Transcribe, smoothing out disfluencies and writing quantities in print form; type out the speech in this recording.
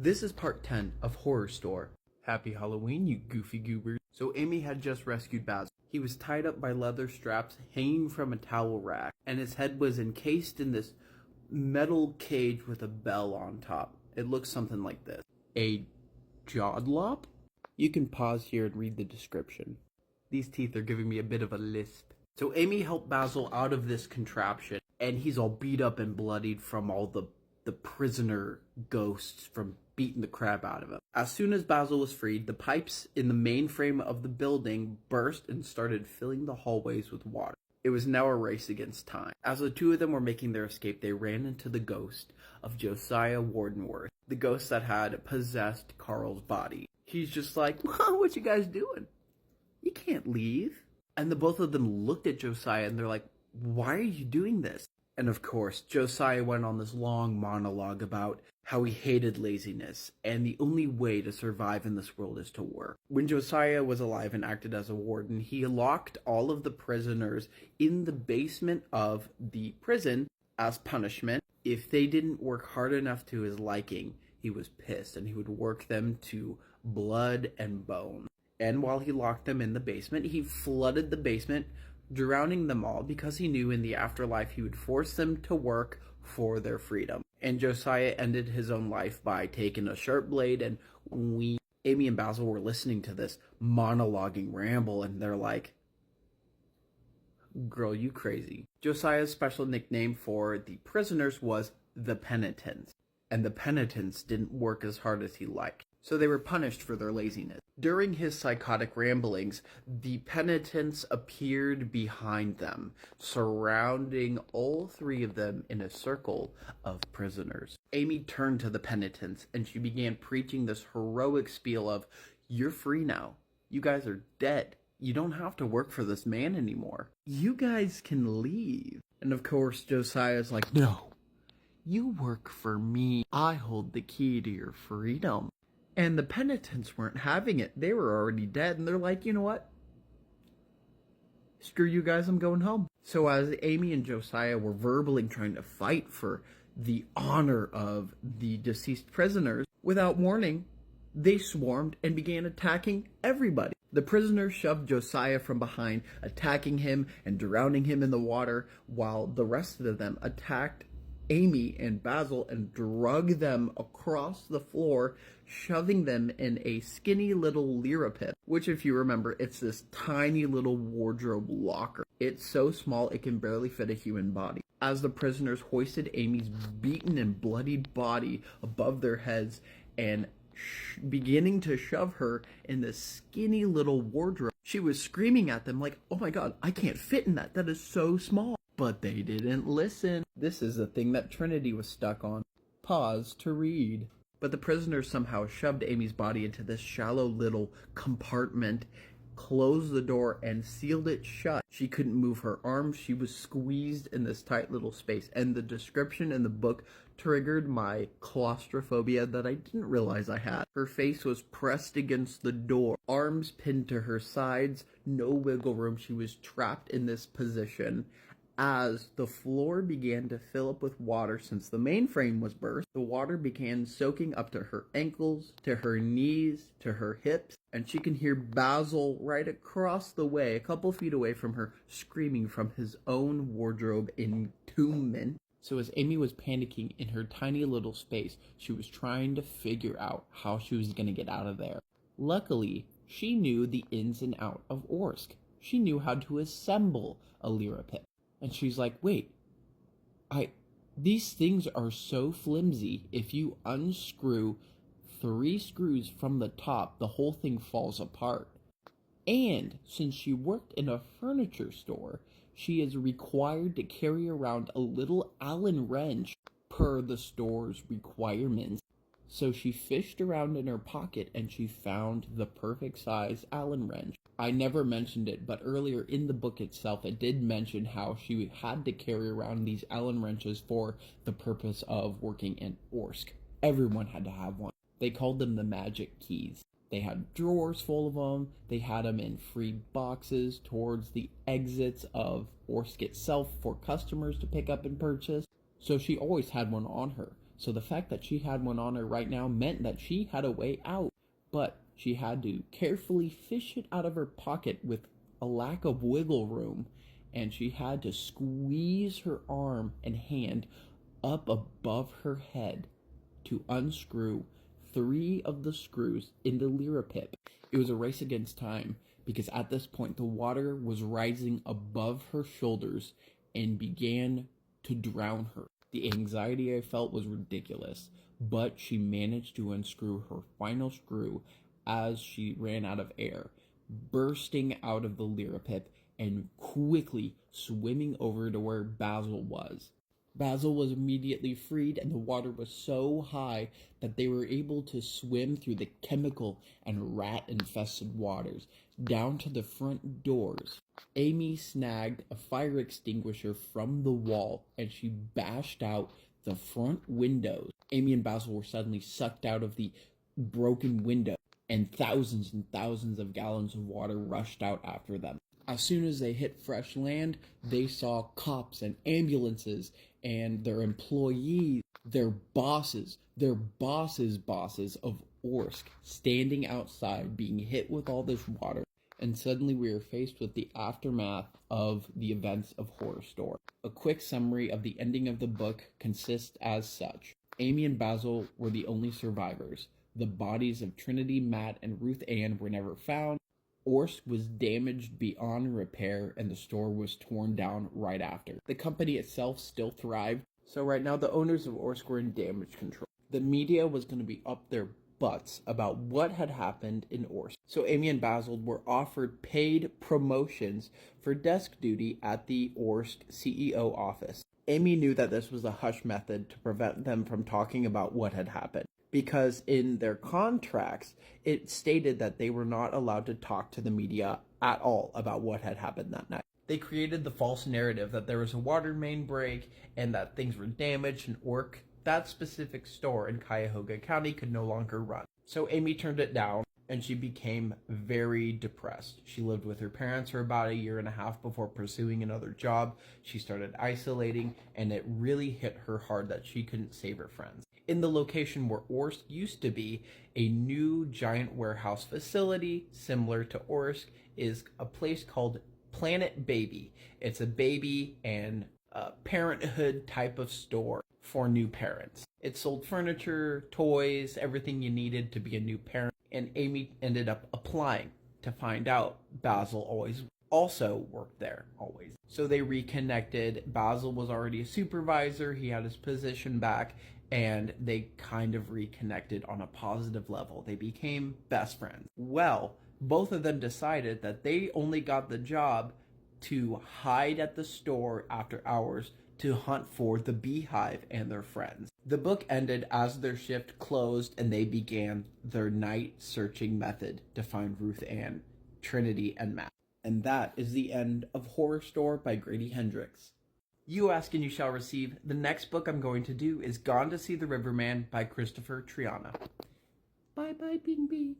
This is part 10 of Horrorstör. Happy Halloween, you goofy goobers. So Amy had just rescued Basil. He was tied up by leather straps hanging from a towel rack, and his head was encased in this metal cage with a bell on top. It looks something like this. A jawdlop? You can pause here and read the description. These teeth are giving me a bit of a lisp. So Amy helped Basil out of this contraption, and he's all beat up and bloodied from all the prisoner ghosts from beating the crap out of him. As soon as Basil was freed, the pipes in the main frame of the building burst and started filling the hallways with water. It was now a race against time. As the two of them were making their escape, they ran into the ghost of Josiah Wardenworth, the ghost that had possessed Carl's body. He's just like, what you guys doing? You can't leave. And the both of them looked at Josiah and they're like, why are you doing this? And of course, Josiah went on this long monologue about how he hated laziness, and the only way to survive in this world is to work. When Josiah was alive and acted as a warden, he locked all of the prisoners in the basement of the prison as punishment. If they didn't work hard enough to his liking, he was pissed, and he would work them to blood and bone. And while he locked them in the basement, he flooded the basement, drowning them all because he knew in the afterlife he would force them to work for their freedom. And Josiah ended his own life by taking a sharp blade, and Amy and Basil were listening to this monologuing ramble, and they're like, girl, you crazy. Josiah's special nickname for the prisoners was the Penitents, and the Penitents didn't work as hard as he liked, so they were punished for their laziness. During his psychotic ramblings, the Penitents appeared behind them, surrounding all three of them in a circle of prisoners. Amy turned to the Penitents, and she began preaching this heroic spiel of, you're free now. You guys are dead. You don't have to work for this man anymore. You guys can leave. And of course, Josiah's like, no, you work for me. I hold the key to your freedom. And the Penitents weren't having it. They were already dead, and they're like, you know what? Screw you guys, I'm going home. So as Amy and Josiah were verbally trying to fight for the honor of the deceased prisoners, without warning, they swarmed and began attacking everybody. The prisoners shoved Josiah from behind, attacking him and drowning him in the water, while the rest of them attacked Amy and Basil and drug them across the floor, shoving them in a skinny little lira pit, which, if you remember, it's this tiny little wardrobe locker. It's so small it can barely fit a human body. As the prisoners hoisted Amy's beaten and bloodied body above their heads and beginning to shove her in this skinny little wardrobe, she was screaming at them like, oh my god, I can't fit in that. That is so small. But they didn't listen. This is the thing that Trinity was stuck on. Pause to read. But the prisoners somehow shoved Amy's body into this shallow little compartment, closed the door, and sealed it shut. She couldn't move her arms. She was squeezed in this tight little space. And the description in the book triggered my claustrophobia that I didn't realize I had. Her face was pressed against the door, arms pinned to her sides, no wiggle room. She was trapped in this position. As the floor began to fill up with water since the mainframe was burst, the water began soaking up to her ankles, to her knees, to her hips, and she can hear Basil right across the way, a couple feet away from her, screaming from his own wardrobe entombment. So as Amy was panicking in her tiny little space, she was trying to figure out how she was going to get out of there. Luckily, she knew the ins and outs of Orsk. She knew how to assemble a lira pit. And she's like, wait, these things are so flimsy, if you unscrew 3 screws from the top, the whole thing falls apart. And since she worked in a furniture store, she is required to carry around a little Allen wrench per the store's requirements. So she fished around in her pocket and she found the perfect size Allen wrench. I never mentioned it, but earlier in the book itself, it did mention how she had to carry around these Allen wrenches for the purpose of working in Orsk. Everyone had to have one. They called them the magic keys. They had drawers full of them. They had them in free boxes towards the exits of Orsk itself for customers to pick up and purchase. So she always had one on her. So the fact that she had one on her right now meant that she had a way out. But she had to carefully fish it out of her pocket with a lack of wiggle room. And she had to squeeze her arm and hand up above her head to unscrew 3 of the screws in the Lirapip. It was a race against time, because at this point the water was rising above her shoulders and began to drown her. The anxiety I felt was ridiculous, but she managed to unscrew her final screw as she ran out of air, bursting out of the Lirapip and quickly swimming over to where Basil was. Basil was immediately freed, and the water was so high that they were able to swim through the chemical and rat-infested waters down to the front doors. Amy snagged a fire extinguisher from the wall, and she bashed out the front windows. Amy and Basil were suddenly sucked out of the broken window, and thousands of gallons of water rushed out after them. As soon as they hit fresh land, they saw cops and ambulances and their employees, their bosses of Orsk standing outside being hit with all this water. And suddenly we are faced with the aftermath of the events of Horrorstör. A quick summary of the ending of the book consists as such. Amy and Basil were the only survivors. The bodies of Trinity, Matt, and Ruth Ann were never found. Orsk was damaged beyond repair, and the store was torn down right after. The company itself still thrived, so right now the owners of Orsk were in damage control. The media was going to be up their butts about what had happened in Orsk. So Amy and Basil were offered paid promotions for desk duty at the Orsk CEO office. Amy knew that this was a hush method to prevent them from talking about what had happened, because in their contracts, it stated that they were not allowed to talk to the media at all about what had happened that night. They created the false narrative that there was a water main break and that things were damaged in Orsk. That specific store in Cuyahoga County could no longer run. So Amy turned it down, and she became very depressed. She lived with her parents for about 1.5 years before pursuing another job. She started isolating, and it really hit her hard that she couldn't save her friends. In the location where Orsk used to be, a new giant warehouse facility similar to Orsk is a place called Planet Baby. It's a baby and parenthood type of store for new parents. It sold furniture, toys, everything you needed to be a new parent, and Amy ended up applying to find out Basil also worked there, always. So they reconnected. Basil was already a supervisor, he had his position back, and they kind of reconnected on a positive level. They became best friends. Well, both of them decided that they only got the job to hide at the store after hours to hunt for the Beehive and their friends. The book ended as their shift closed and they began their night searching method to find Ruth Ann, Trinity, and Matt. And that is the end of Horrorstör by Grady Hendrix. You ask and you shall receive. The next book I'm going to do is Gone to See the Riverman by Christopher Triana. Bye bye, Bing Bee.